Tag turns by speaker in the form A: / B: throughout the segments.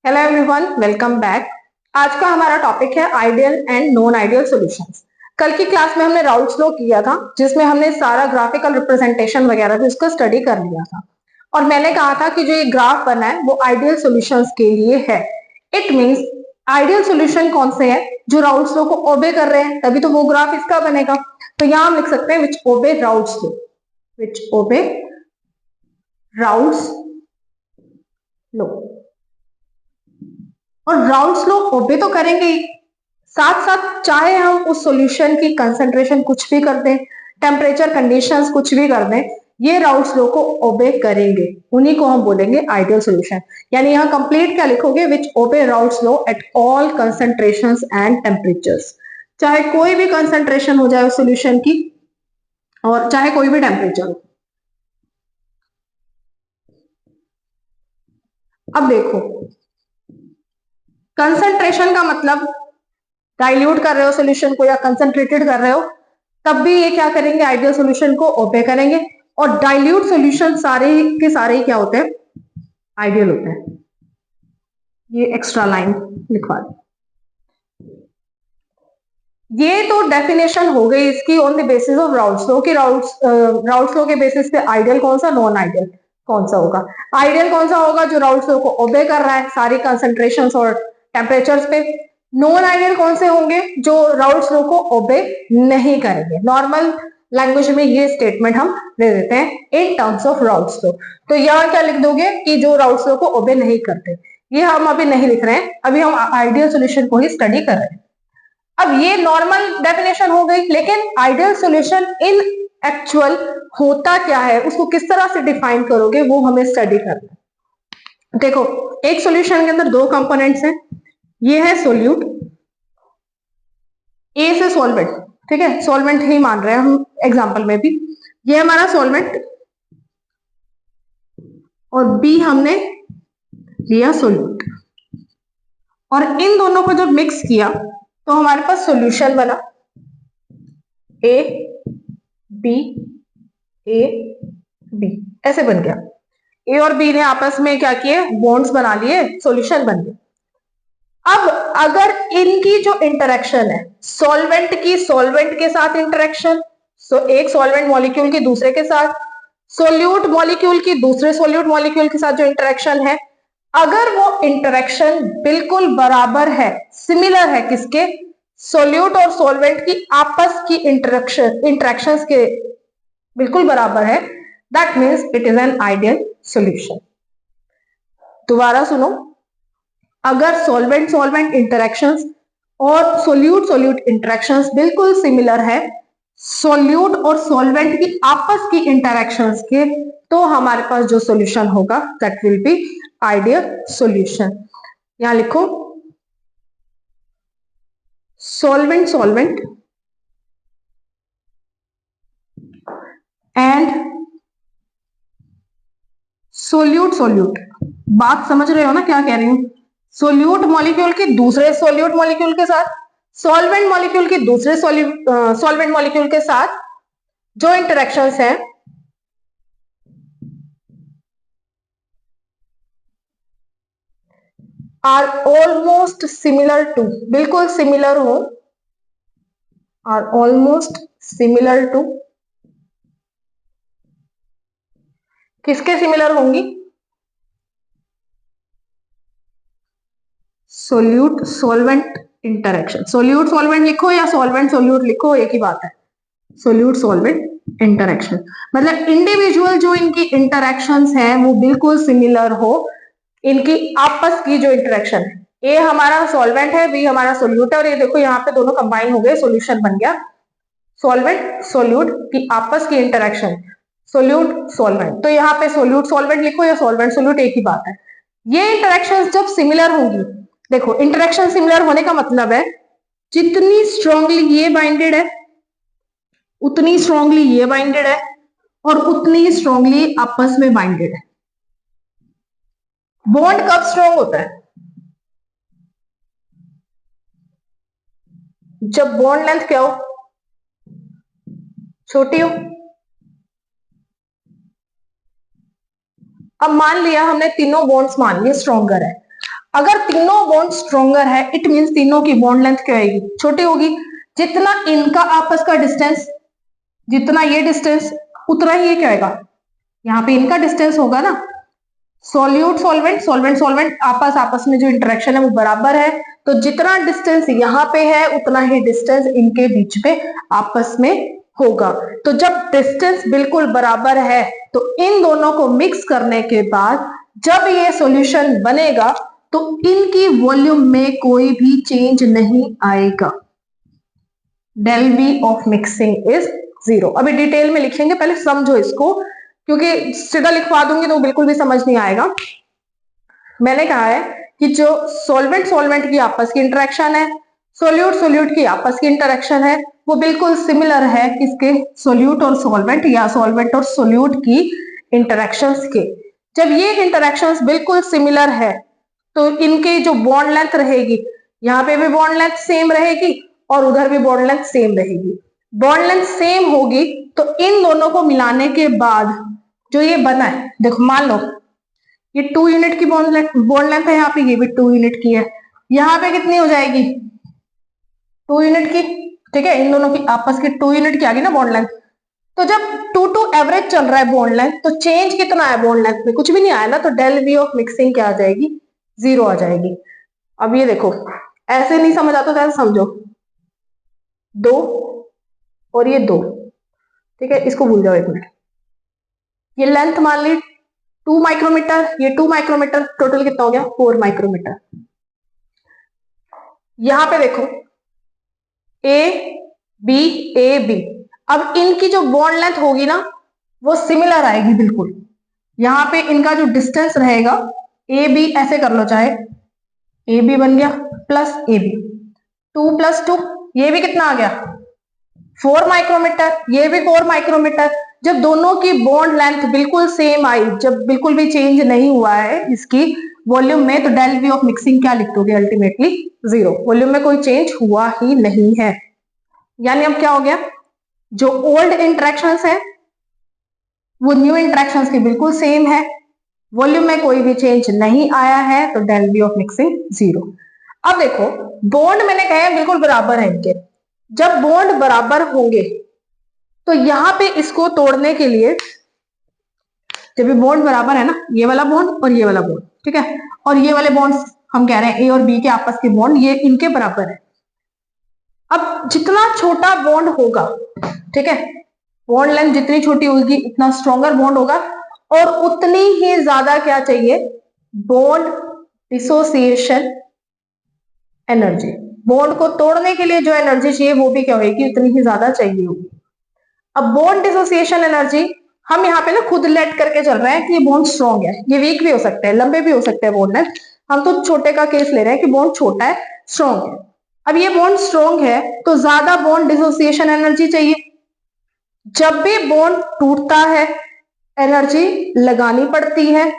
A: Hello everyone, welcome back. आज का हमारा टॉपिक है ideal and non ideal solutions. कल की क्लास में हमने राउल्ट्स लॉ किया था, जिसमें हमने सारा ग्राफिकल रिप्रेजेंटेशन वगैरह भी उसका स्टडी कर लिया था। और मैंने कहा था कि जो ये ग्राफ बना है वो आइडियल सॉल्यूशंस के लिए है। इट मींस आइडियल सॉल्यूशन कौन से है, जो राउल्ट्स लॉ को ओबे कर रहे हैं, तभी तो वो ग्राफ इसका बनेगा। तो यहां हम लिख सकते हैं विच ओबे राउल्ट्स लॉ, विच ओबे राउल्ट्स लॉ। और राउल्ट्स लॉ ओबे तो करेंगे ही, साथ साथ चाहे हम उस सॉल्यूशन की कंसंट्रेशन कुछ भी कर दें, टेम्परेचर कंडीशंस कुछ भी कर दें, ये राउल्ट्स लॉ को ओबे करेंगे। उन्हीं को हम बोलेंगे आइडियल सॉल्यूशन। यानी यहाँ कंप्लीट क्या लिखोगे, which obey Raoult's law at all concentrations and temperatures. चाहे कोई भी कंसंट्रेशन हो जाए उस सॉल्यूशन की, और चाहे कोई भी टेम्परेचर हो। अब देखो, कंसंट्रेशन का मतलब डाइल्यूट कर रहे हो सॉल्यूशन को या कंसंट्रेटेड कर रहे हो, तब भी ये क्या करेंगे, आइडियल सॉल्यूशन को ओबे करेंगे। और डाइल्यूट सॉल्यूशन सारे के सारे क्या होते हैं, आइडियल होते हैं। ये एक्स्ट्रा लाइन लिखवा दी। ये तो डेफिनेशन हो गई इसकी on the basis of Raoult's law, कि राउल्ट्स लॉ के बेसिस पे आइडियल कौन सा, नॉन आइडियल कौन सा होगा। आइडियल कौन सा होगा, जो राउल्ट्स लॉ को ओबे कर रहा है सारी कंसंट्रेशंस और टेम्परेचर्स पे। नॉन आइडियल कौन से होंगे, जो राउल्ट्स लॉ को ओबे नहीं करेंगे। नॉर्मल लैंग्वेज में ये स्टेटमेंट हम दे देते हैं in terms of Raoult's law. तो यहाँ क्या लिख दोगे कि जो राउल्ट्स लॉ को ओबे नहीं करते। ये हम अभी नहीं लिख रहे हैं, अभी हम आइडियल सॉल्यूशन को ही स्टडी कर रहे हैं। अब ये नॉर्मल डेफिनेशन हो गई, लेकिन आइडियल सॉल्यूशन इन एक्चुअल होता क्या है, उसको किस तरह से डिफाइन करोगे, वो हमें स्टडी करना है। देखो, एक सॉल्यूशन के अंदर दो कंपोनेंट्स हैं। ये है सोल्यूट, ए से सॉल्वेंट, ठीक है, सॉल्वेंट ही मान रहे हैं हम एग्जांपल में भी। ये हमारा सॉल्वेंट और बी हमने लिया सोल्यूट, और इन दोनों को जब मिक्स किया तो हमारे पास सॉल्यूशन बना ए बी, ए बी, ऐसे बन गया। ए और बी ने आपस में क्या किए, बॉन्ड्स बना लिए, सॉल्यूशन बन गया। अब अगर इनकी जो इंटरेक्शन है, सॉल्वेंट की सॉल्वेंट के साथ इंटरेक्शन, एक सॉल्वेंट मॉलिक्यूल की दूसरे के साथ, सोल्यूट मॉलिक्यूल की दूसरे सोल्यूट मॉलिक्यूल के साथ जो इंटरेक्शन है, अगर वो इंटरेक्शन बिल्कुल बराबर है, सिमिलर है, किसके, सोल्यूट और सॉल्वेंट की आपस की इंटरेक्शंस के बिल्कुल बराबर है, that means it is an ideal solution. दोबारा सुनो, अगर सॉल्वेंट सॉल्वेंट इंटरेक्शंस और सोल्यूट सोल्यूट इंटरेक्शंस बिल्कुल सिमिलर है, सोल्यूट और सॉल्वेंट की आपस की इंटरेक्शंस के, तो हमारे पास जो सॉल्यूशन होगा that will be ideal solution. यहां लिखो solvent solvent and solute solute. बात समझ रहे हो ना क्या कह रही हूं। सोल्यूट मॉलिक्यूल की दूसरे सोल्यूट मॉलिक्यूल के साथ, सॉल्वेंट मॉलिक्यूल की दूसरे सॉल्वेंट मॉलिक्यूल के साथ जो इंटरेक्शंस हैं, आर ऑलमोस्ट सिमिलर टू, बिल्कुल सिमिलर हो, आर ऑलमोस्ट सिमिलर टू, किसके सिमिलर होंगी, solute solvent interaction. Solute solvent लिखो या सॉल्वेंट सोल्यूट लिखो, एक ही बात है, सोल्यूट सॉल्वेंट इंटरेक्शन। मतलब इंडिविजुअल जो इनकी इंटरेक्शंस हैं वो बिल्कुल सिमिलर हो, इनकी आपस की जो इंटरेक्शन है। ए हमारा सॉल्वेंट है, बी हमारा सोल्यूट है, और ये देखो यहाँ पे दोनों कंबाइन हो गए, सॉल्यूशन बन गया। सॉल्वेंट सोल्यूट की आपस की इंटरेक्शन, सोल्यूट सॉल्वेंट, तो यहाँ पे सोल्यूट सॉल्वेंट लिखो या सॉल्वेंट सोल्यूट, एक ही बात है। ये इंटरेक्शंस जब सिमिलर होंगी, देखो इंटरेक्शन सिमिलर होने का मतलब है जितनी स्ट्रांगली ये बाइंडेड है उतनी स्ट्रांगली ये बाइंडेड है, और उतनी स्ट्रांगली आपस में बाइंडेड है। बॉन्ड कब स्ट्रांग होता है, जब बॉन्ड लेंथ क्या हो, छोटी हो। अब मान लिया हमने तीनों बॉन्ड्स मान लिए स्ट्रॉन्गर है। अगर तीनों बॉन्ड स्ट्रॉन्गर है इट मीन्स तीनों की बॉन्ड लेंथ क्या आएगी, छोटी होगी। जितना इनका आपस का डिस्टेंस, जितना ये डिस्टेंस उतना ही ये क्या आएगा, यहाँ पे इनका डिस्टेंस होगा ना। सॉल्यूट सॉल्वेंट, सॉल्वेंट सॉल्वेंट आपस में जो इंटरेक्शन है वो बराबर है, तो जितना डिस्टेंस यहाँ पे है उतना ही डिस्टेंस इनके बीच में आपस में होगा। तो जब डिस्टेंस बिल्कुल बराबर है तो इन दोनों को मिक्स करने के बाद जब ये सॉल्यूशन बनेगा तो इनकी वॉल्यूम में कोई भी चेंज नहीं आएगा। Del V of mixing is 0। अभी डिटेल में लिखेंगे, पहले समझो इसको, क्योंकि सीधा लिखवा दूंगी तो बिल्कुल भी समझ नहीं आएगा। मैंने कहा है कि जो सॉल्वेंट सॉल्वेंट की आपस की इंटरेक्शन है, सोल्यूट सोल्यूट की आपस की इंटरेक्शन है, वो बिल्कुल सिमिलर है किसके, सोल्यूट और सॉल्वेंट या सॉल्वेंट और सोल्यूट की इंटरेक्शंस के। जब ये इंटरेक्शंस बिल्कुल सिमिलर है तो इनके जो बॉन्ड लेंथ रहेगी, यहाँ पे भी बॉन्ड लेंथ सेम रहेगी और उधर भी बॉन्ड लेंथ सेम रहेगी। बॉन्ड लेंथ सेम होगी तो इन दोनों को मिलाने के बाद जो ये बना है, देखो मान लो ये 2 यूनिट की बॉन्ड लेंथ है, यहाँ पे ये भी 2 यूनिट की है, यहाँ पे कितनी हो जाएगी 2 यूनिट की, ठीक है। इन दोनों की आपस की 2 यूनिट की आ गई ना बॉन्ड लेंथ। तो जब 2 टू एवरेज चल रहा है बॉन्ड लेंथ तो चेंज कितना है बॉन्ड लेंथ में, कुछ भी नहीं आया ना, तो डेल वी ऑफ मिक्सिंग क्या आ जाएगी, 0 आ जाएगी। अब ये देखो ऐसे नहीं समझ आता तो ऐसे समझो, 2 और ये 2, ठीक है, इसको भूल जाओ एक मिनट। ये लेंथ मान ली 2 माइक्रोमीटर, ये 2 माइक्रोमीटर, टोटल कितना हो गया 4 माइक्रोमीटर। यहां पे देखो ए बी, अब इनकी जो बॉन्ड लेंथ होगी ना वो सिमिलर आएगी बिल्कुल। यहां पे इनका जो डिस्टेंस रहेगा ए बी, ऐसे कर लो चाहे, ए बी बन गया प्लस ए बी, 2 प्लस 2, ये भी कितना आ गया 4 माइक्रोमीटर, ये भी 4 माइक्रोमीटर। जब दोनों की बॉन्ड लेंथ बिल्कुल सेम आई, जब बिल्कुल भी चेंज नहीं हुआ है इसकी वॉल्यूम में, तो डेल वी ऑफ मिक्सिंग क्या लिख दोगे अल्टीमेटली 0। वॉल्यूम में कोई चेंज हुआ ही नहीं है। यानी अब क्या हो गया, जो ओल्ड इंटरेक्शंस है वो न्यू इंटरेक्शंस की बिल्कुल सेम है, वॉल्यूम में कोई भी चेंज नहीं आया है, तो डेल वी ऑफ मिक्सिंग 0। अब देखो बॉन्ड मैंने कहा बिल्कुल बराबर है इनके, जब बॉन्ड बराबर होंगे तो यहां पे इसको तोड़ने के लिए, जब ये बॉन्ड बराबर है ना, ये वाला बॉन्ड और ये वाला बॉन्ड, ठीक है, और ये वाले बॉन्ड हम कह रहे हैं ए और बी के आपस के बॉन्ड, ये इनके बराबर है। अब जितना छोटा बॉन्ड होगा, ठीक है, बॉन्ड लेंथ जितनी छोटी होगी उतना स्ट्रॉन्गर बॉन्ड होगा, और उतनी ही ज्यादा क्या चाहिए, बॉन्ड डिसोसिएशन एनर्जी। बॉन्ड को तोड़ने के लिए जो एनर्जी चाहिए वो भी क्या होगी, उतनी ही ज्यादा चाहिए होगी। अब बॉन्ड डिसोसिएशन एनर्जी हम यहाँ पे ना खुद लेट करके चल रहे हैं कि ये बॉन्ड स्ट्रॉन्ग है, ये वीक भी हो सकते हैं, लंबे भी हो सकते हैं बॉन्ड लेंथ, हम तो छोटे का केस ले रहे हैं कि बॉन्ड छोटा है स्ट्रॉन्ग है। अब ये बॉन्ड स्ट्रॉन्ग है तो ज्यादा बॉन्ड डिसोसिएशन एनर्जी चाहिए। जब भी बॉन्ड टूटता है एनर्जी लगानी पड़ती है,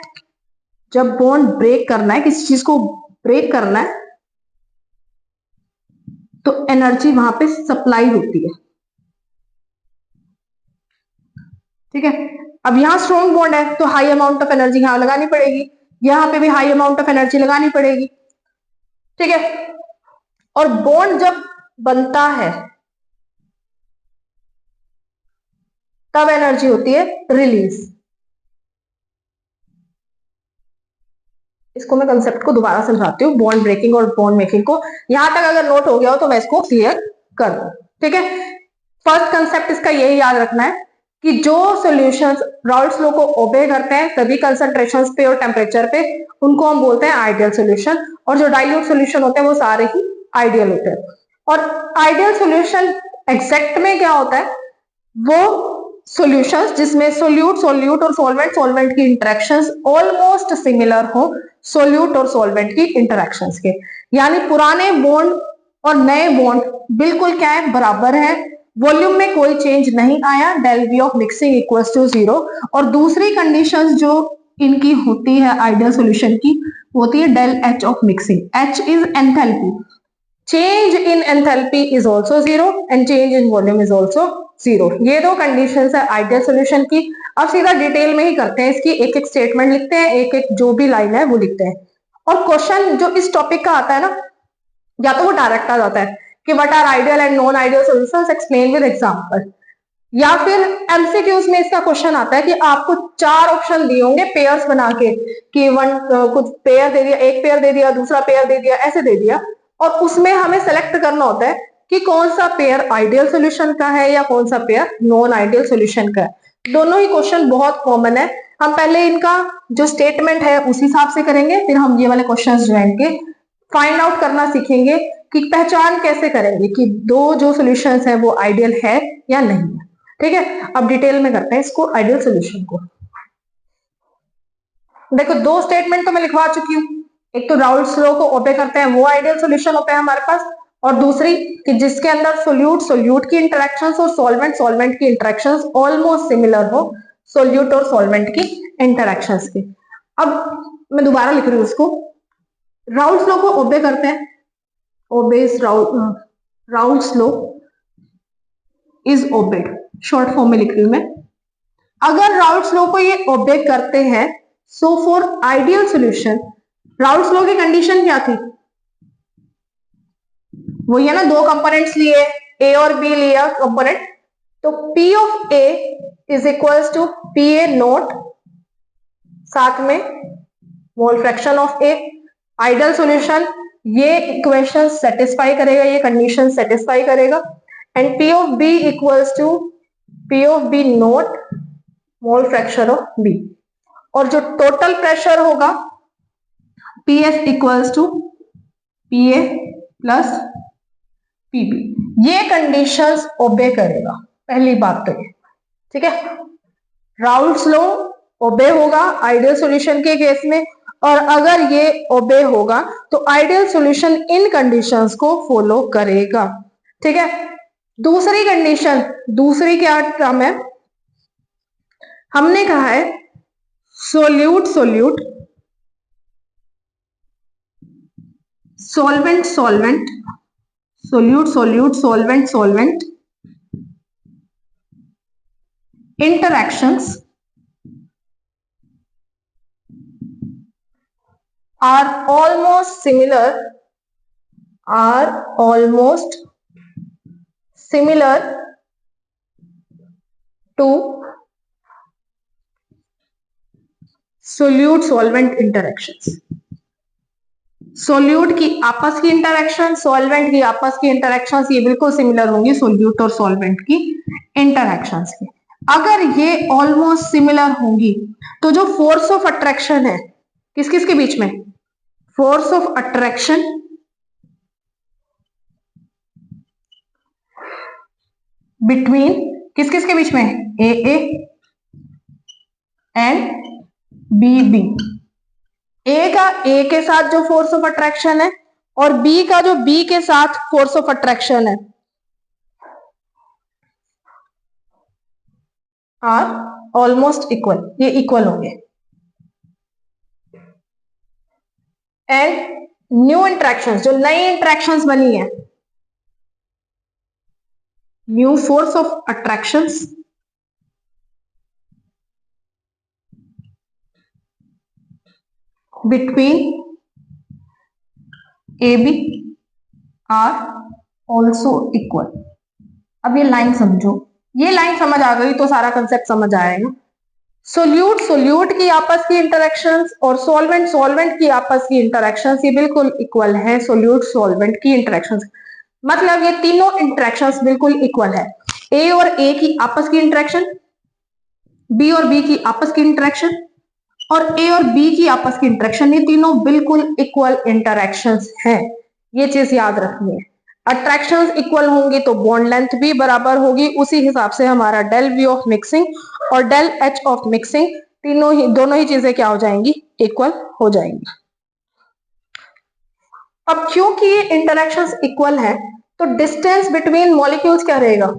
A: जब बॉन्ड ब्रेक करना है, किसी चीज को ब्रेक करना है तो एनर्जी वहां पे सप्लाई होती है, ठीक है। अब यहां स्ट्रॉन्ग बॉन्ड है तो हाई अमाउंट ऑफ एनर्जी यहां लगानी पड़ेगी, यहां पे भी हाई अमाउंट ऑफ एनर्जी लगानी पड़ेगी, ठीक है। और बॉन्ड जब बनता है तब एनर्जी होती है रिलीज। इसको मैं कंसेप्ट को दोबारा समझाती हूँ, बॉन्ड ब्रेकिंग और बॉन्ड मेकिंग को। यहां तक अगर नोट हो गया हो तो मैं इसको क्लियर कर दूं, ठीक है। फर्स्ट कंसेप्ट इसका यही याद रखना है कि जो सॉल्यूशंस राउल्ट्स लॉ को ओबे करते हैं सभी कंसंट्रेशंस पे और टेम्परेचर पे, उनको हम बोलते हैं आइडियल सॉल्यूशन, और जो डाइल्यूट सॉल्यूशन होते हैं वो सारे ही आइडियल होते हैं। और आइडियल सॉल्यूशन एग्जैक्ट में क्या होता है, वो सॉल्यूशंस जिसमें सोल्यूट सोल्यूट और सॉल्वेंट सॉल्वेंट की इंटरेक्शंस ऑलमोस्ट सिमिलर हो सोल्यूट और सॉल्वेंट की इंटरेक्शंस के। यानी पुराने बॉन्ड और नए बॉन्ड बिल्कुल क्या है, बराबर है, वॉल्यूम में कोई चेंज नहीं आया, del V of mixing equals to 0। और दूसरी कंडीशंस जो इनकी होती है आइडियल सॉल्यूशन की होती है del H of mixing. H is enthalpy, change in enthalpy is also 0 and change in volume is also 0। ये दो कंडीशंस है आइडियल सॉल्यूशन की। अब सीधा डिटेल में ही करते हैं इसकी, एक एक स्टेटमेंट लिखते हैं, एक एक जो भी लाइन है वो लिखते हैं। और क्वेश्चन जो इस टॉपिक का आता है ना, या तो वो डायरेक्ट आ जाता है कि what are ideal and non ideal solutions explain with example, या फिर एमसीक्यूज में इसका क्वेश्चन आता है कि आपको 4 ऑप्शन दिए होंगे पेयर्स बना के, कि कुछ पेयर दे दिया, एक पेयर दे दिया, दूसरा पेयर दे दिया, ऐसे दे दिया, और उसमें हमें सेलेक्ट करना होता है कि कौन सा पेयर आइडियल सॉल्यूशन का है या कौन सा पेयर नॉन आइडियल सॉल्यूशन का है। दोनों ही क्वेश्चन बहुत कॉमन है। हम पहले इनका जो स्टेटमेंट है उस हिसाब से करेंगे, फिर हम ये वाले क्वेश्चन जो है फाइंड आउट करना सीखेंगे कि पहचान कैसे करेंगे कि दो जो सॉल्यूशंस है वो आइडियल है या नहीं है। ठीक है, अब डिटेल में करते हैं इसको आइडियल सॉल्यूशन को। देखो, 2 स्टेटमेंट तो मैं लिखवा चुकी हूँ। एक तो राउल्स लॉ को ओबे करते हैं, वो आइडियल सॉल्यूशन होता है हमारे पास, और दूसरी कि जिसके अंदर सोल्यूट की इंटरेक्शंस और सॉल्वेंट की इंटरेक्शंस ऑलमोस्ट सिमिलर हो, सोल्यूट और सॉल्वेंट की इंटरेक्शंस की। अब मैं दोबारा लिख रही हूँ उसको। राउल्स लॉ को ओबे करते हैं, obeys Raoult's law is obeyed, short form में लिख रही हूं मैं। अगर राउल्स लॉ को ये ओबे करते हैं, so for ideal solution, Raoult's law की कंडीशन क्या थी? वो ये ना, 2 कंपोनेंट्स लिए, ए और बी लिया कंपोनेंट, तो P of A is equals to PA naught, साथ में mole fraction of A। Ideal solution ये इक्वेशन सेटिस्फाई करेगा, ये कंडीशन सेटिस्फाई करेगा, and P of B equals to P of B naught mole fraction of B। और जो total pressure होगा PS equals to PA plus PB। ये conditions obey करेगा, पहली बात तो ये। ठीक है, राउल्स लॉ ओबे होगा आइडियल सॉल्यूशन के केस में, और अगर ये ओबे होगा तो आइडियल सॉल्यूशन इन कंडीशंस को फॉलो करेगा। ठीक है, दूसरी कंडीशन, दूसरी क्या टर्म है, हमने कहा है solute solvent solvent interactions are almost similar to solute solvent interactions। Solute की आपस की इंटरेक्शन, सॉल्वेंट की आपस की इंटरेक्शंस ये बिल्कुल सिमिलर होंगी सोल्यूट और सॉल्वेंट की इंटरेक्शंस की। अगर ये ऑलमोस्ट सिमिलर होंगी तो जो फोर्स ऑफ अट्रैक्शन है किस किस के बीच में, फोर्स ऑफ अट्रैक्शन बिटवीन किस किस के बीच में, ए एंड बी। ए का ए के साथ जो फोर्स ऑफ अट्रैक्शन है और बी का जो बी के साथ फोर्स ऑफ अट्रैक्शन है आर ऑलमोस्ट इक्वल, ये इक्वल होंगे। एंड न्यू इंट्रैक्शंस, जो नई इंट्रैक्शंस बनी है, new force of attractions between AB are also equal। अब ये लाइन समझो, ये लाइन समझ आ गई तो सारा कंसेप्ट समझ आएगा। सोल्यूट की आपस की इंटरेक्शंस और सॉल्वेंट की आपस की इंटरेक्शंस ये बिल्कुल इक्वल है। सोल्यूट सॉल्वेंट की इंटरेक्शंस मतलब ये तीनों इंटरेक्शंस बिल्कुल इक्वल है। ए और ए की आपस की इंटरेक्शन, बी और बी की आपस की इंटरेक्शन और ए और बी की आपस की इंटरेक्शन, ये तीनों बिल्कुल इक्वल इंटरेक्शंस हैं। ये चीज याद रखनी है। अट्रैक्शंस इक्वल होंगी तो बॉन्ड लेंथ भी बराबर होगी, उसी हिसाब से हमारा डेल वी ऑफ मिक्सिंग और डेल एच ऑफ मिक्सिंग दोनों ही चीजें क्या हो जाएंगी, इक्वल हो जाएंगी। अब क्योंकि ये इंटरेक्शंस इक्वल है तो डिस्टेंस बिटवीन मॉलिक्यूल्स क्या रहेगा,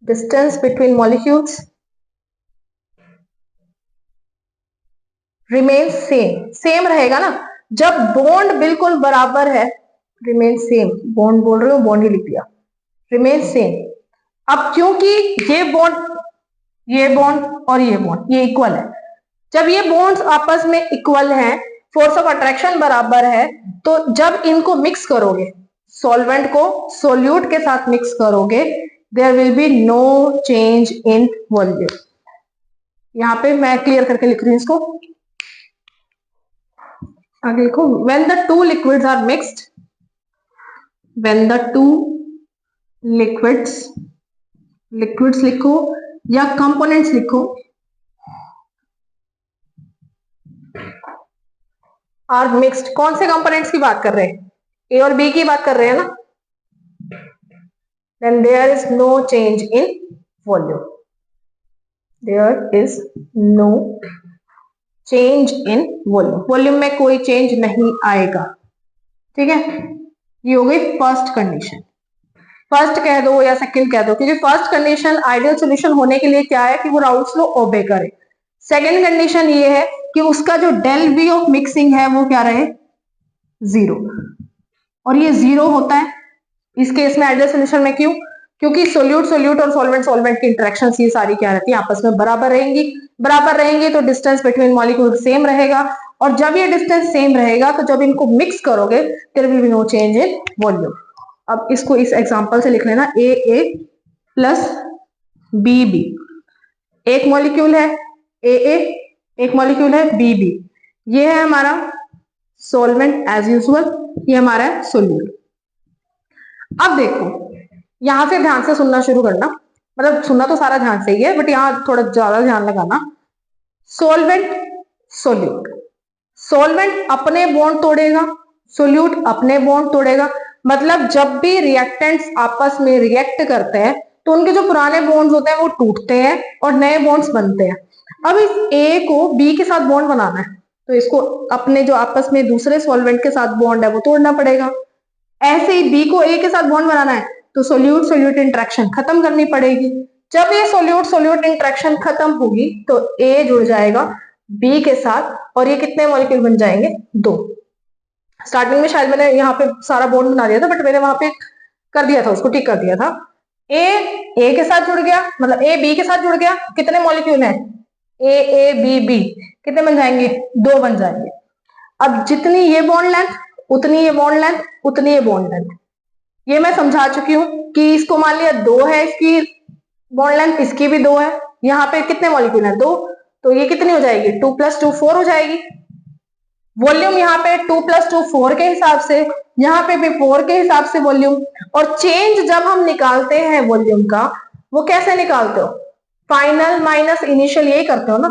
A: distance between molecules remain same रहेगा ना। जब बॉन्ड बिल्कुल बराबर है, रिमेन सेम, बॉन्ड बोल रहे हो बॉन्ड ही लिख दिया, रिमेन सेम। अब क्योंकि ये बॉन्ड और ये बॉन्ड ये इक्वल है, जब ये बॉन्ड्स आपस में इक्वल हैं फोर्स ऑफ अट्रैक्शन बराबर है, तो जब इनको मिक्स करोगे, सॉल्वेंट को सोल्यूट के साथ मिक्स करोगे, there will be no change in volume. यहां पे मैं क्लियर करके लिख रही हूं इसको, आगे लिखो, when the two liquids are mixed, when the two liquids, liquids लिखो या कंपोनेंट्स लिखो, आर मिक्स्ड, कौन से कंपोनेंट्स की बात कर रहे हैं, ए और बी की बात कर रहे हैं ना, then there is no change in volume, there is no change in volume, volume में कोई चेंज नहीं आएगा। ठीक है, ये हो गई फर्स्ट कंडीशन। फर्स्ट कह दो या सेकंड कह दो, क्योंकि फर्स्ट कंडीशन आइडियल सॉल्यूशन होने के लिए क्या है कि वो राउल्ट्स लॉ ओबे करे। सेकंड कंडीशन ये है कि उसका जो डेल वी ऑफ मिक्सिंग है वो क्या रहे, जीरो, और ये जीरो होता है इस केस में आइडियल सॉल्यूशन में। क्यों? क्योंकि सोल्यूट सोल्यूट और सॉल्वेंट सॉल्वेंट की इंटरेक्शन ये सारी क्या रहती है, आपस में बराबर रहेंगी। बराबर रहेंगी तो डिस्टेंस बिटवीन मॉलिक्यूल सेम रहेगा, और जब ये डिस्टेंस सेम रहेगा तो जब इनको मिक्स करोगे there will be no change in volume. अब इसको इस एग्जांपल से लिख लेना, A A plus B B, एक मॉलिक्यूल है ए ए, एक मॉलिक्यूल है बी बी, ये है हमारा सॉल्वेंट एज यूजुअल, ये हमारा है सोल्यूट। अब देखो, यहां से ध्यान से सुनना शुरू करना, मतलब सुनना तो सारा ध्यान से ही है, बट यहां थोड़ा ज्यादा ध्यान लगाना। सोल्वेंट सोल्यूट, सोल्वेंट अपने बॉन्ड तोड़ेगा, सोल्यूट अपने बॉन्ड तोड़ेगा, मतलब जब भी रिएक्टेंट्स आपस में रिएक्ट करते हैं तो उनके जो पुराने बॉन्ड्स होते हैं वो टूटते हैं और नए बॉन्ड्स बनते हैं। अब इस ए को बी के साथ बॉन्ड बनाना है तो इसको अपने जो आपस में दूसरे सॉल्वेंट के साथ बॉन्ड है वो तोड़ना पड़ेगा। ऐसे ही बी को ए के साथ बॉन्ड बनाना है तो सोल्यूट सोल्यूट इंटरेक्शन खत्म करनी पड़ेगी। जब ये सोल्यूट सोल्यूट इंटरेक्शन खत्म होगी तो ए जुड़ जाएगा बी के साथ, और ये कितने मॉलिक्यूल बन जाएंगे, दो। स्टार्टिंग में शायद मैंने यहाँ पे सारा बॉन्ड बना दिया था, बट मैंने वहां पे कर दिया था, उसको टिक कर दिया था। ए के साथ जुड़ गया, मतलब ए बी के साथ जुड़ गया, कितने मॉलिक्यूल है, ए बी बी, कितने बन जाएंगे, दो बन जाएंगे। अब जितनी ये बॉन्ड लेंथ उतनी ये बॉन्ड लेंथ उतनी ये बॉन्ड लेंथ, ये मैं समझा चुकी हूं कि इसको मान लिया दो है इसकी बॉन्ड लेंथ, इसकी भी दो है, यहाँ पे कितने मॉलिक्यूल है, दो, तो ये कितनी हो जाएगी, 2 + 2 4 हो जाएगी। वॉल्यूम यहाँ पे 2 + 2 4 के हिसाब से, यहाँ पे भी 4 के हिसाब से वॉल्यूम। और चेंज जब हम निकालते हैं वॉल्यूम का, वो कैसे निकालते हो, फाइनल माइनस इनिशियल, यही करते हो ना।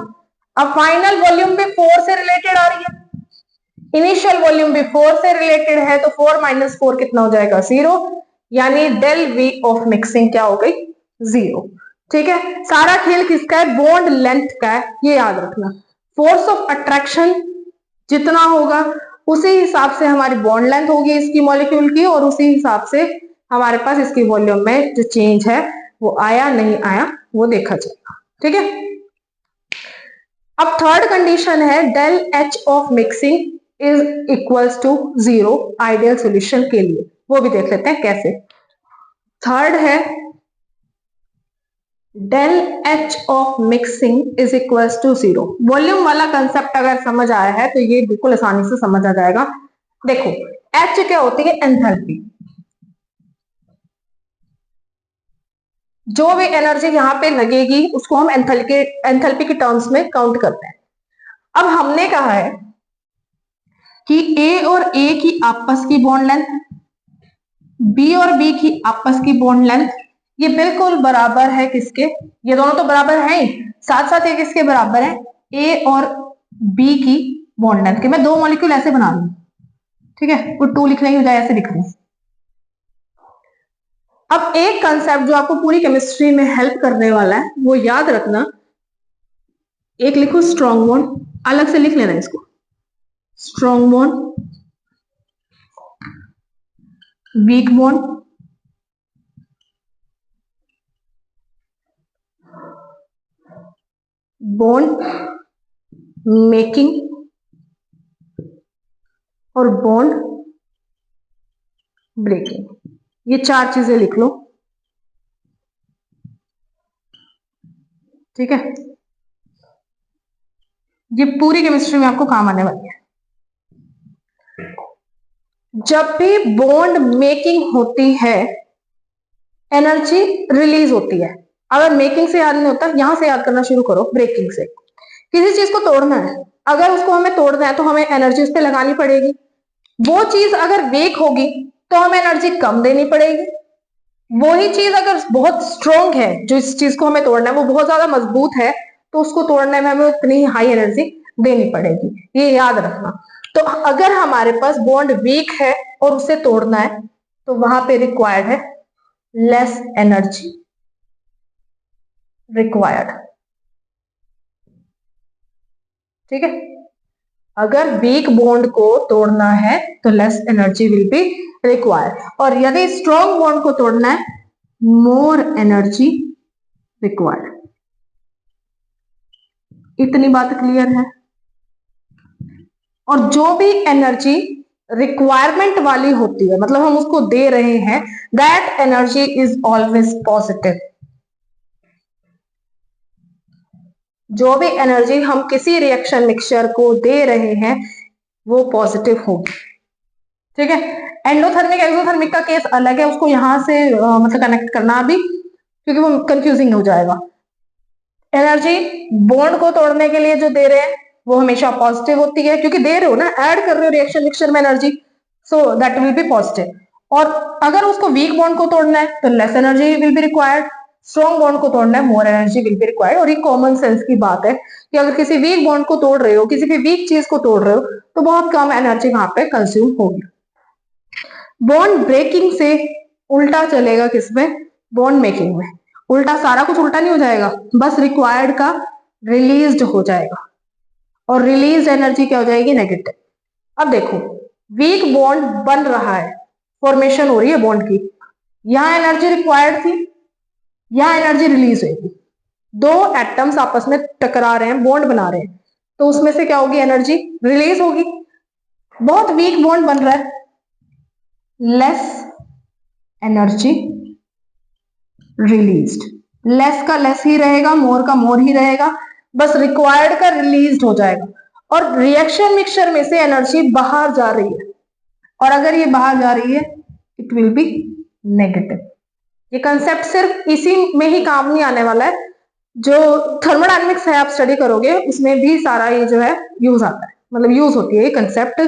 A: अब फाइनल वॉल्यूम भी 4 से रिलेटेड आ रही है, इनिशियल वॉल्यूम भी 4 से रिलेटेड है, तो 4 - 4 कितना हो जाएगा, 0, यानी डेल वी ऑफ मिक्सिंग क्या हो गई, 0। ठीक है, सारा खेल किसका है, बॉन्ड लेंथ का है, ये याद रखना। फोर्स ऑफ अट्रैक्शन जितना होगा उसी हिसाब से हमारी बॉन्ड लेंथ होगी इसकी मॉलिक्यूल की, और उसी हिसाब से हमारे पास इसकी वॉल्यूम में जो चेंज है वो आया नहीं आया वो देखा जाएगा। ठीक है, अब थर्ड कंडीशन है del H of mixing is equals to 0 ideal solution के लिए, वो भी देख लेते हैं कैसे। थर्ड है del H of mixing is equals to 0। Volume वाला कंसेप्ट अगर समझ आया है तो ये बिल्कुल आसानी से समझ आ जाएगा। देखो, एच क्या होती है, एंथैल्पी, जो भी एनर्जी यहां पे लगेगी उसको हम एंथैल्पी के टर्म्स में काउंट करते हैं। अब हमने कहा है कि ए और ए की आपस की बॉन्ड लेंथ, बी और बी की आपस की बॉन्ड लेंथ, ये बिल्कुल बराबर है किसके, ये दोनों तो बराबर है ही, साथ साथ ये किसके बराबर है, ए और बी की बॉन्ड लेंथ के। मैं दो मॉलिक्यूल ऐसे बना लू, ठीक है, वो 2 लिखने की बजाय ऐसे लिख रही हूं। अब एक कंसेप्ट जो आपको पूरी केमिस्ट्री में हेल्प करने वाला है वो याद रखना, एक लिखो स्ट्रॉन्ग बॉन्ड, अलग से लिख लेना इसको, strong bond, weak bond, bond making और बॉन्ड ब्रेकिंग, ये 4 चीजें लिख लो। ठीक है, ये पूरी केमिस्ट्री में आपको काम आने वाली है। जब भी बॉन्ड मेकिंग होती है एनर्जी रिलीज होती है। अगर मेकिंग से याद नहीं होता, यहां से याद करना शुरू करो, ब्रेकिंग से। किसी चीज को तोड़ना है, अगर उसको हमें तोड़ना है तो हमें एनर्जी उस पर लगानी पड़ेगी। वो चीज अगर वीक होगी तो हमें एनर्जी कम देनी पड़ेगी। वही चीज अगर बहुत स्ट्रोंग है, जो इस चीज को हमें तोड़ना है वो बहुत ज्यादा मजबूत है, तो उसको तोड़ने में हमें उतनी हाई एनर्जी देनी पड़ेगी। ये याद रखना। तो अगर हमारे पास बॉन्ड वीक है और उसे तोड़ना है तो वहां पे रिक्वायर्ड है लेस एनर्जी रिक्वायर्ड। ठीक है, अगर वीक बॉन्ड को तोड़ना है तो less energy will be required, और यदि स्ट्रॉन्ग बॉन्ड को तोड़ना है मोर एनर्जी रिक्वायर्ड। इतनी बात क्लियर है। और जो भी एनर्जी रिक्वायरमेंट वाली होती है, मतलब हम उसको दे रहे हैं, that energy is always positive. जो भी एनर्जी हम किसी रिएक्शन मिक्सचर को दे रहे हैं वो पॉजिटिव होगी। ठीक है, एंडोथर्मिक एक्सोथर्मिक का केस अलग है, उसको यहां से मतलब कनेक्ट करना अभी, क्योंकि वो कंफ्यूजिंग हो जाएगा। एनर्जी बॉन्ड को तोड़ने के लिए जो दे रहे हैं वो हमेशा पॉजिटिव होती है, क्योंकि दे रहे हो ना, ऐड कर रहे हो रिएक्शन मिक्सचर में energy, so that will be positive. और अगर उसको वीक बॉन्ड को तोड़ना है तो less energy will be required, strong bond को तोड़ना है more energy will be required. और ये कॉमन सेंस की बात है कि अगर किसी वीक बॉन्ड को तोड़ रहे हो, किसी भी वीक चीज को तोड़ रहे हो, तो बहुत कम एनर्जी वहां पे कंज्यूम होगी। बॉन्ड ब्रेकिंग से उल्टा चलेगा किसमें? बॉन्ड मेकिंग में। उल्टा सारा कुछ उल्टा नहीं हो जाएगा, बस रिक्वायर्ड का रिलीज्ड हो जाएगा, और रिलीज एनर्जी क्या हो जाएगी? नेगेटिव। अब देखो, वीक बॉन्ड बन रहा है, फॉर्मेशन हो रही है बॉन्ड की, यहां एनर्जी रिक्वायर्ड थी, यहां एनर्जी रिलीज होगी। दो एटम्स आपस में टकरा रहे हैं, बॉन्ड बना रहे हैं, तो उसमें से क्या होगी? एनर्जी रिलीज होगी। बहुत वीक बॉन्ड बन रहा है, लेस एनर्जी रिलीज्ड। लेस का लेस ही रहेगा, मोर का मोर ही रहेगा, बस रिक्वायर्ड का रिलीज्ड हो जाएगा। और रिएक्शन मिक्सचर में से एनर्जी बाहर जा रही है, और अगर ये बाहर जा रही है इट विल बी नेगेटिव। ये कंसेप्ट सिर्फ इसी में ही काम नहीं आने वाला है, जो थर्मोडायनेमिक्स है आप स्टडी करोगे उसमें भी सारा ये जो है यूज आता है, मतलब यूज होती है ये कंसेप्ट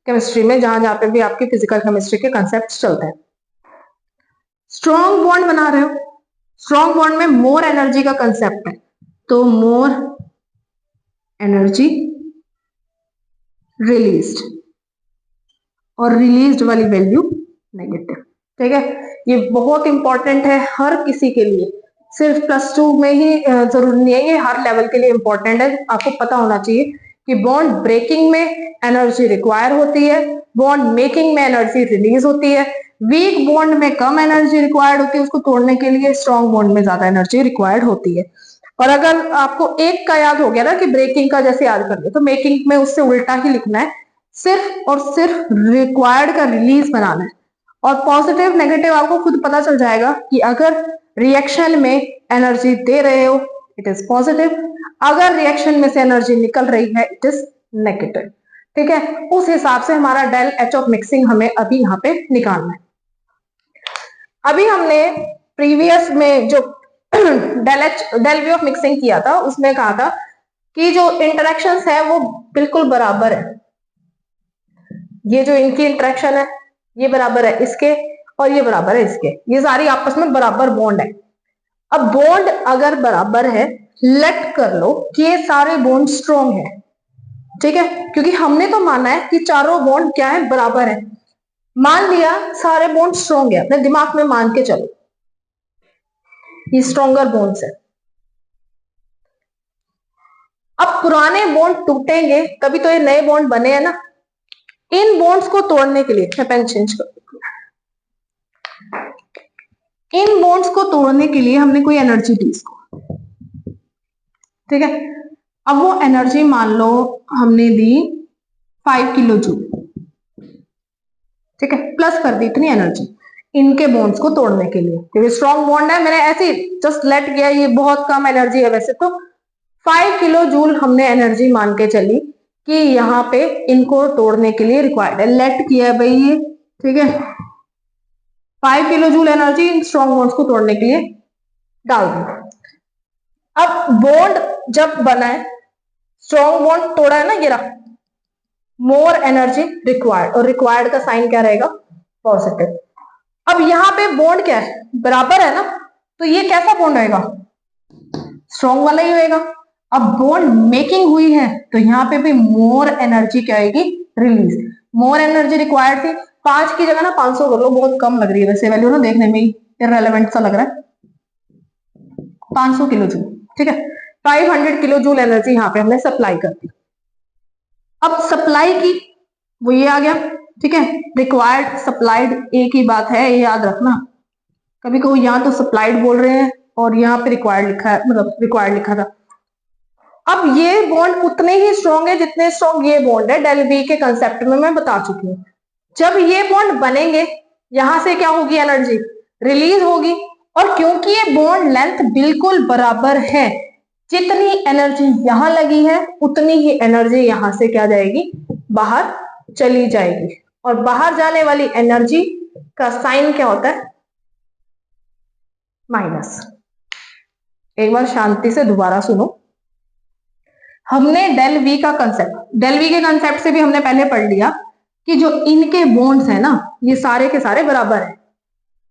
A: केमिस्ट्री में, जहां जहां पे भी आपके फिजिकल केमिस्ट्री के कंसेप्ट चलते हैं। स्ट्रॉन्ग बॉन्ड बना रहे हो, स्ट्रॉन्ग बॉन्ड में मोर एनर्जी का कंसेप्ट है, तो मोर एनर्जी रिलीज्ड, और रिलीज्ड वाली वैल्यू नेगेटिव। ठीक है, ये बहुत इंपॉर्टेंट है हर किसी के लिए, सिर्फ +2 में ही जरूरी नहीं है, ये हर लेवल के लिए इंपॉर्टेंट है। आपको पता होना चाहिए कि बॉन्ड ब्रेकिंग में एनर्जी रिक्वायर होती है, बॉन्ड मेकिंग में एनर्जी रिलीज होती है, वीक बॉन्ड में कम एनर्जी रिक्वायर्ड होती है उसको तोड़ने के लिए, स्ट्रॉन्ग बॉन्ड में ज्यादा एनर्जी रिक्वायर्ड होती है। और अगर आपको एक का याद हो गया ना कि ब्रेकिंग का जैसे याद कर ले, तो मेकिंग में उससे उल्टा ही लिखना है, सिर्फ और सिर्फ रिक्वायर्ड का रिलीज बनाना है। और पॉजिटिव नेगेटिव आपको खुद पता चल जाएगा कि अगर रिएक्शन में एनर्जी दे रहे हो इट इज पॉजिटिव, अगर रिएक्शन में से एनर्जी निकल रही है इट इज नेगेटिव। ठीक है, उस हिसाब से हमारा डेल एच ऑफ मिक्सिंग हमें अभी यहाँ पे निकालना है। अभी हमने प्रीवियस में जो डेल वी ऑफ मिक्सिंग किया था उसमें कहा था कि जो इंटरेक्शंस है वो बिल्कुल बराबर है, ये जो इनकी इंटरेक्शन है ये बराबर है इसके, और ये बराबर है इसके, ये सारी आपस में बराबर बॉन्ड है। अब बॉन्ड अगर बराबर है, लेट कर लो कि ये सारे बॉन्ड स्ट्रॉन्ग है। ठीक है, क्योंकि हमने तो माना है कि चारों बॉन्ड क्या है? बराबर है। मान लिया सारे बॉन्ड स्ट्रॉन्ग है, अपने दिमाग में मान के चलो ये स्ट्रॉन्गर बॉन्ड्स है। अब पुराने बॉन्ड टूटेंगे तभी तो ये नए बॉन्ड बने हैं ना। इन बॉन्ड्स को तोड़ने के लिए मैं पेन चेंज कर, इन बॉन्ड्स को तोड़ने के लिए हमने कोई एनर्जी दी इसको। ठीक है, अब वो एनर्जी मान लो हमने दी 5 किलो जूल। ठीक है, प्लस कर दी इतनी एनर्जी इनके बॉन्ड्स को तोड़ने के लिए, क्योंकि स्ट्रॉन्ग बॉन्ड है, मैंने ऐसे जस्ट लेट किया, ये बहुत कम एनर्जी है वैसे तो। 5 किलो जूल हमने एनर्जी मान के चली कि यहाँ पे इनको तोड़ने के लिए रिक्वायर्ड है, लेट किया है भाई ये, ठीक है, 5 kilo joule energy in strong bonds को तोड़ने के लिए डाल दी। अब बॉन्ड जब बना है, स्ट्रॉन्ग बॉन्ड तोड़ा है ना, ये रहा, मोर एनर्जी रिक्वायर्ड, और रिक्वायर्ड का साइन क्या रहेगा, पॉजिटिव। अब यहाँ पे बॉन्ड क्या है, बराबर है ना, तो ये कैसा बॉन्ड होएगा, स्ट्रॉन्ग वाला ही होएगा। अब बॉन्ड मेकिंग हुई है तो यहाँ पे भी मोर एनर्जी क्या आएगी, रिलीज। मोर एनर्जी रिक्वायर्ड थी, 5 की जगह ना 500 कर लो, बहुत कम लग रही है वैसे वैल्यू ना, देखने में इररेलेवेंट सा लग रहा है, 500 किलो जूल, ठीक है, 500 किलो जूल एनर्जी यहाँ पे हमने सप्लाई कर दी। अब सप्लाई की वो ये आ गया, ठीक है, रिक्वायर्ड सप्लाइड एक ही बात है, ये याद रखना, कभी कभी यहाँ तो सप्लाइड बोल रहे हैं और यहाँ पे रिक्वायर्ड लिखा है, मतलब रिक्वायर्ड लिखा था। अब ये बॉन्ड उतने ही स्ट्रॉन्ग है जितने स्ट्रॉन्ग ये बॉन्ड है, डेल वी के कंसेप्ट में मैं बता चुकी हूँ। जब ये बॉन्ड बनेंगे यहां से क्या होगी, एनर्जी रिलीज होगी, और क्योंकि ये बॉन्ड लेंथ बिल्कुल बराबर है, जितनी एनर्जी यहां लगी है उतनी ही एनर्जी यहां से क्या जाएगी, बाहर चली जाएगी। और बाहर जाने वाली एनर्जी का साइन क्या होता है, माइनस। एक बार शांति से दोबारा सुनो, हमने डेल वी का कंसेप्ट, डेल वी के कंसेप्ट से भी हमने पहले पढ़ लिया कि जो इनके बॉन्ड्स है ना, ये सारे के सारे बराबर है,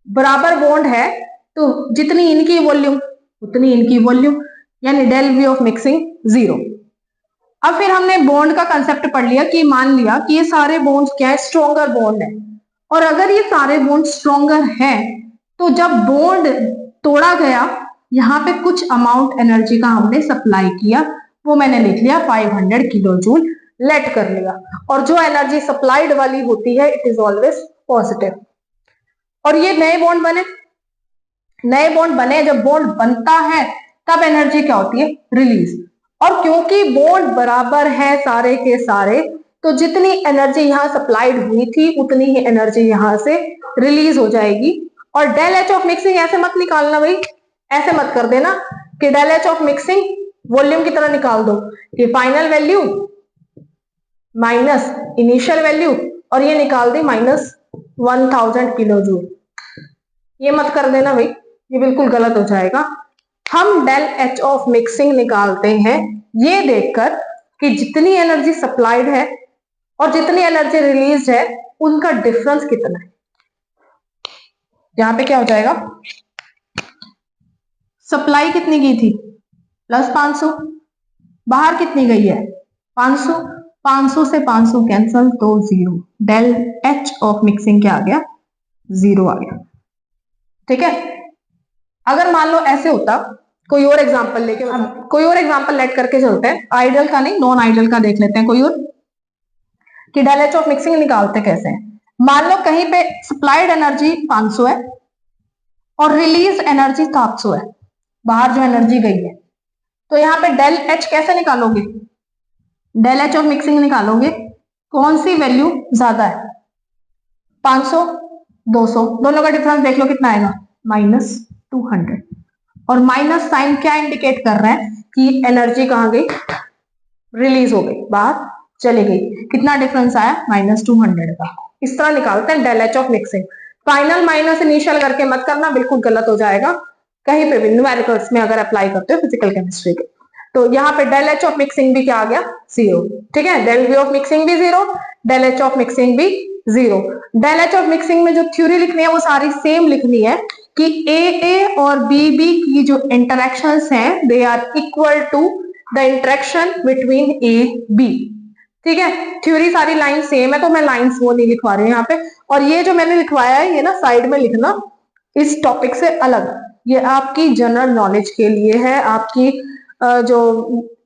A: बराबर बॉन्ड है तो जितनी इनकी वॉल्यूम उतनी इनकी वॉल्यूम, यानी डेल वी ऑफ मिक्सिंग 0। अब फिर हमने बॉन्ड का कंसेप्ट पढ़ लिया कि मान लिया कि ये सारे बॉन्ड्स क्या है, स्ट्रॉन्गर बॉन्ड है, और अगर ये सारे बॉन्ड स्ट्रॉन्गर है तो जब बॉन्ड तोड़ा गया यहाँ पे कुछ अमाउंट एनर्जी का हमने सप्लाई किया, वो मैंने लिख लिया 500 किलो जूल, लेट कर लिया, और जो एनर्जी सप्लाइड वाली होती है इट इज ऑलवेज पॉजिटिव। और ये नए बॉन्ड बने, नए बॉन्ड बने, जब बॉन्ड बनता है तब एनर्जी क्या होती है, रिलीज। और क्योंकि बॉन्ड बराबर है सारे के सारे, तो जितनी एनर्जी यहाँ सप्लाइड हुई थी उतनी ही एनर्जी यहाँ से रिलीज हो जाएगी। और डेल एच ऑफ मिक्सिंग ऐसे मत निकालना भाई, ऐसे मत कर देना कि del H of mixing volume की तरह निकाल दो कि final value minus initial value, और ये निकाल दी माइनस 1000 किलो जूल, ये मत कर देना भाई, ये बिल्कुल गलत हो जाएगा। हम डेल एच ऑफ मिक्सिंग निकालते हैं ये देखकर कि जितनी एनर्जी सप्लाइड है और जितनी एनर्जी रिलीज है उनका डिफरेंस कितना है। यहां पे क्या हो जाएगा, सप्लाई कितनी की थी प्लस 500, बाहर कितनी गई है 500, 500 से 500 कैंसल तो 0, डेल एच ऑफ मिक्सिंग क्या आ गया, 0 आ गया, ठीक है। अगर मान लो ऐसे होता, कोई और एग्जांपल लेके, कोई और एग्जांपल लेट करके चलते हैं, आइडियल का नहीं नॉन आइडियल का देख लेते हैं कोई और, कि डेल एच ऑफ मिक्सिंग निकालते कैसे हैं। मान लो कहीं पे सप्लाइड एनर्जी 500 है और रिलीज एनर्जी 700 है, बाहर जो एनर्जी गई है, तो यहाँ पे डेल एच कैसे निकालोगे, डेल एच ऑफ मिक्सिंग निकालोगे, कौन सी वैल्यू ज्यादा है, 500 200, दोनों का डिफरेंस देख लो कितना आएगा, -200। और माइनस साइन क्या इंडिकेट कर रहा है कि एनर्जी कहां गई, रिलीज हो गई, बाहर चली गई, कितना डिफरेंस आया -200 का। इस तरह निकालते हैं del H of mixing. Final minus initial करके मत करना, बिल्कुल गलत हो जाएगा, कहीं पे भी न्यूमेरिकल्स में अगर अप्लाई करते हो फिजिकल केमिस्ट्री के। तो यहाँ पे डेल एच ऑफ मिक्सिंग भी क्या आ गया, 0, ठीक है, डेल वी ऑफ मिक्सिंग भी 0, डेल एच ऑफ मिक्सिंग भी 0। डेल एच ऑफ मिक्सिंग में जो थ्योरी लिखनी है वो सारी सेम लिखनी है कि ए और बी की जो इंटरेक्शंस हैं they are equal to the interaction between A B, ठीक है। थ्योरी सारी लाइन सेम है तो मैं लाइंस वो नहीं लिखवा रही हूँ यहाँ पे, और ये जो मैंने लिखवाया है ये ना साइड में लिखना इस टॉपिक से अलग, ये आपकी जनरल नॉलेज के लिए है, आपकी जो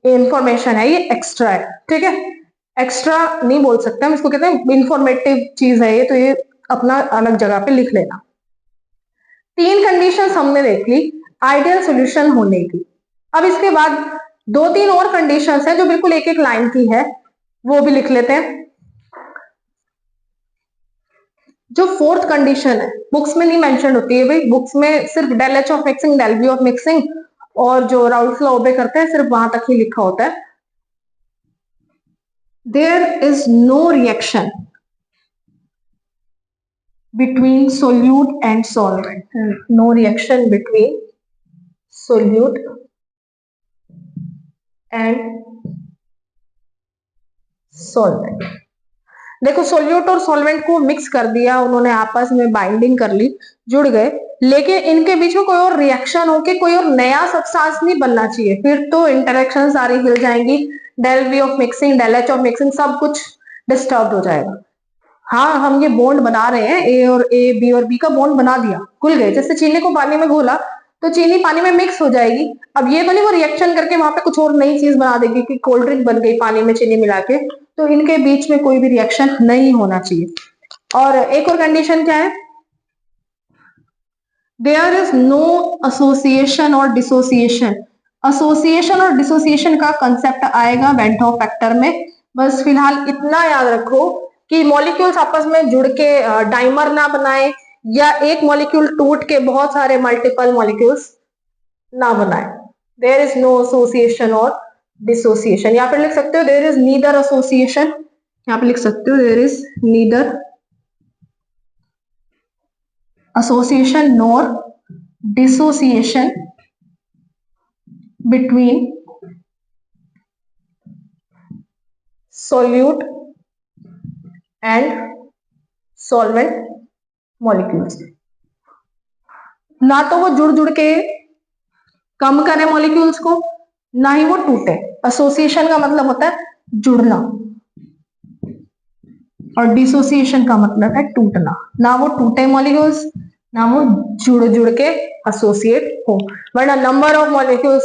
A: इंफॉर्मेशन है ये एक्स्ट्रा है, ठीक है, एक्स्ट्रा नहीं बोल सकते हम इसको, कहते हैं इंफॉर्मेटिव चीज है ये, तो ये अपना अलग जगह पे लिख लेना। 3 कंडीशंस हमने देख ली आइडियल सॉल्यूशन होने की। अब इसके बाद 2-3 और कंडीशंस हैं जो बिल्कुल एक एक लाइन की है, वो भी लिख लेते हैं। जो 4th कंडीशन है बुक्स में नहीं मेंशन होती है भाई, बुक्स में सिर्फ del H of mixing, del V of mixing और जो राउल्स लॉ ओबे करते हैं सिर्फ वहां तक ही लिखा होता है। there is no reaction between solute and solvent. No reaction between solute and solvent. देखो सोल्यूट और सॉल्वेंट को मिक्स कर दिया उन्होंने, आपस में बाइंडिंग कर ली, जुड़ गए, लेकिन इनके बीच में कोई और रिएक्शन होके कोई और नया सब्सटेंस नहीं बनना चाहिए, फिर तो इंटरेक्शन सारी हिल जाएंगी, del V of mixing, del H of mixing, सब कुछ डिस्टर्ब हो जाएगा। हाँ, हम ये बॉन्ड बना रहे हैं, ए और ए, बी और बी का बॉन्ड बना दिया, घुल गए, जैसे चीनी को पानी में घोला तो चीनी पानी में मिक्स हो जाएगी। अब ये तो नहीं वो रिएक्शन करके वहां पे कुछ और नई चीज बना देगी कि कोल्ड ड्रिंक बन गई पानी में चीनी मिला के, तो इनके बीच में कोई भी रिएक्शन नहीं होना चाहिए। और एक और कंडीशन क्या है, देयर इज नो एसोसिएशन और डिसोसिएशन। एसोसिएशन और डिसोसिएशन का कंसेप्ट आएगा वेन टॉप फैक्टर में। बस फिलहाल इतना याद रखो कि मॉलिक्यूल्स आपस में जुड़ के डाइमर ना बनाए, या एक मॉलिक्यूल टूट के बहुत सारे मल्टीपल मॉलिक्यूल्स ना बनाए। देयर इज नो एसोसिएशन और डिसोसिएशन, या फिर लिख सकते हो देयर इज नीदर एसोसिएशन, यहाँ पे लिख सकते हो there is neither association nor dissociation between solute and solvent molecules। ना तो वो जुड़ जुड़ के कम करे मॉलिक्यूल्स को, ना ही वो टूटे। एसोसिएशन का मतलब होता है जुड़ना और डिसोसिएशन का मतलब है टूटना, ना वो टूटे मॉलिक्यूल्स ना वो जुड़ जुड़ के एसोसिएट हो, वरना नंबर ऑफ मॉलिक्यूल्स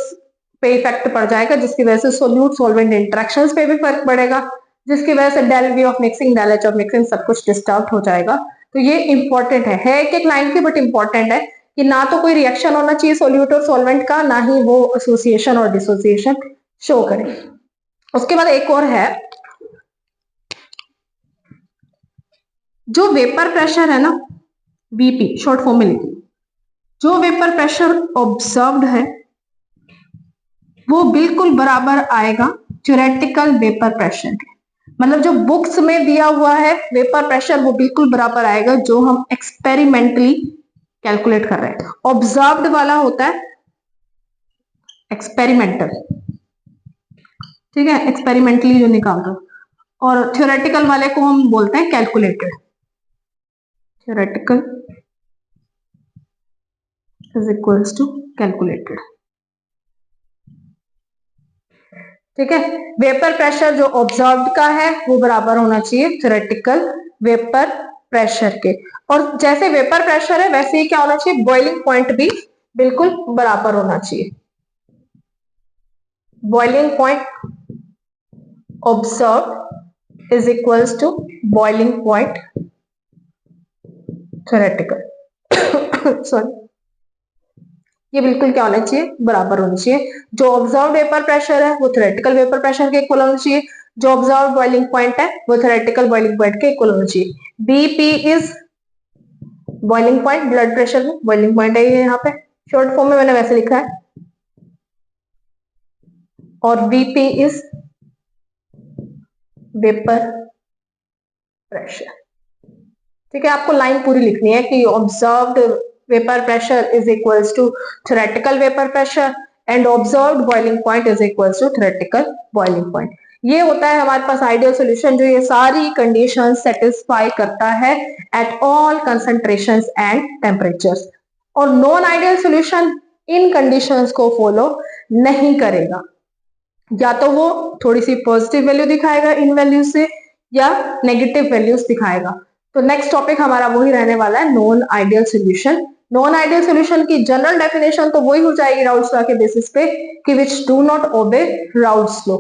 A: पे इफेक्ट पड़ जाएगा, जिसकी वजह से सोल्यूट सॉल्वेंट इंटरेक्शंस पे भी फर्क पड़ेगा, जिसकी वजह से del V of mixing, del H of mixing सब कुछ डिस्टर्ब हो जाएगा। तो ये इंपॉर्टेंट है एक एक लाइन की, बट इंपॉर्टेंट है कि ना तो कोई रिएक्शन होना चाहिए सोल्यूट और सॉल्वेंट का, ना ही वो एसोसिएशन और डिसोसिएशन शो करे। उसके बाद एक और है, जो वेपर प्रेशर है ना, बीपी शॉर्ट फॉर्म में लिखिए, जो वेपर प्रेशर ऑब्जर्व्ड है वो बिल्कुल बराबर आएगा थ्योरेटिकल वेपर प्रेशर के। मतलब जो बुक्स में दिया हुआ है वेपर प्रेशर वो बिल्कुल बराबर आएगा जो हम एक्सपेरिमेंटली कैलकुलेट कर रहे हैं। ऑब्जर्व्ड वाला होता है एक्सपेरिमेंटल, ठीक है, एक्सपेरिमेंटली जो निकाल दो, और थ्योरेटिकल वाले को हम बोलते हैं calculated. Theoretical is equals to calculated, ठीक है। वेपर प्रेशर जो ऑब्जर्व्ड का है वो बराबर होना चाहिए थ्योरेटिकल वेपर प्रेशर के, और जैसे वेपर प्रेशर है वैसे ही क्या होना चाहिए, बॉइलिंग पॉइंट भी बिल्कुल बराबर होना चाहिए। Boiling point observed is equals to boiling point theoretical sorry, ये बिल्कुल क्या होना चाहिए, बराबर होना चाहिए। जो ऑब्जर्व वेपर प्रेशर है वो थ्योरेटिकल वेपर प्रेशर के इक्वल होना चाहिए, जो ऑब्जर्व बॉइलिंग पॉइंट है वो थ्योरेटिकल बॉइलिंग पॉइंट के इक्वल होना चाहिए। BP is boiling point, blood pressure में बॉइलिंग पॉइंट है ये, यहाँ पे शॉर्ट फॉर्म में मैंने वैसे लिखा है, और बीपी इज वेपर प्रेशर, ठीक है। आपको लाइन पूरी लिखनी है कि observed vapour pressure is equals to theoretical vapour pressure and observed boiling point is equals to theoretical boiling point. ये होता है हमारे पास आइडियल सॉल्यूशन जो ये सारी कंडीशन सेटिस्फाई करता है at all concentrations and temperatures. और नॉन आइडियल सॉल्यूशन इन कंडीशंस को फॉलो नहीं करेगा, या तो वो थोड़ी सी पॉजिटिव वैल्यू दिखाएगा इन वैल्यू से, या नेगेटिव वैल्यूज दिखाएगा। तो नेक्स्ट टॉपिक हमारा वही रहने वाला है, non ideal solution. Non ideal solution की जनरल डेफिनेशन तो वही हो जाएगी राउल्ट्स लॉ के बेसिस पे कि which do not obey Raoult's law,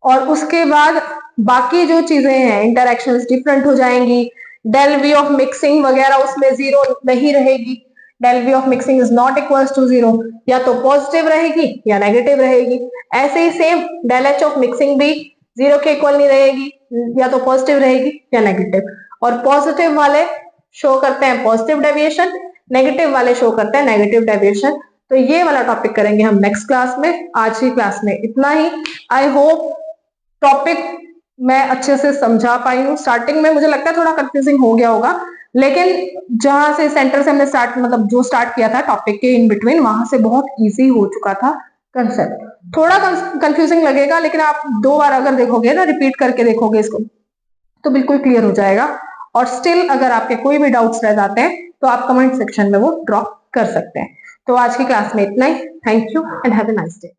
A: और उसके बाद बाकी जो चीजें हैं इंटरैक्शंस डिफरेंट हो जाएंगी, डेल वी ऑफ मिक्सिंग वगैरह उसमें जीरो नहीं रहेगी, del V of mixing is not equals to zero, या तो पॉजिटिव रहेगी या नेगेटिव रहेगी। ऐसे ही same del H of mixing भी जीरो के इक्वल नहीं रहेगी, या तो पॉजिटिव रहेगी या नेगेटिव, और पॉजिटिव वाले शो करते हैं पॉजिटिव डेविएशन, नेगेटिव वाले शो करते हैं नेगेटिव डेविएशन। तो ये वाला टॉपिक करेंगे हम नेक्स्ट क्लास में, आज की क्लास में इतना ही। आई होप टॉपिक मैं अच्छे से समझा पाई हूँ। स्टार्टिंग में मुझे लगता है थोड़ा कंफ्यूजिंग हो गया होगा, लेकिन जहां से सेंटर से हमने जो स्टार्ट किया था टॉपिक के इन बिटवीन, वहां से बहुत इजी हो चुका था कंसेप्ट। थोड़ा कंफ्यूजिंग लगेगा, लेकिन आप 2 बार अगर देखोगे ना, रिपीट करके देखोगे इसको, तो बिल्कुल क्लियर हो जाएगा। और स्टिल अगर आपके कोई भी डाउट्स रह जाते हैं तो आप कमेंट सेक्शन में वो ड्रॉप कर सकते हैं। तो आज की क्लास में इतना ही। Thank you and have a nice day.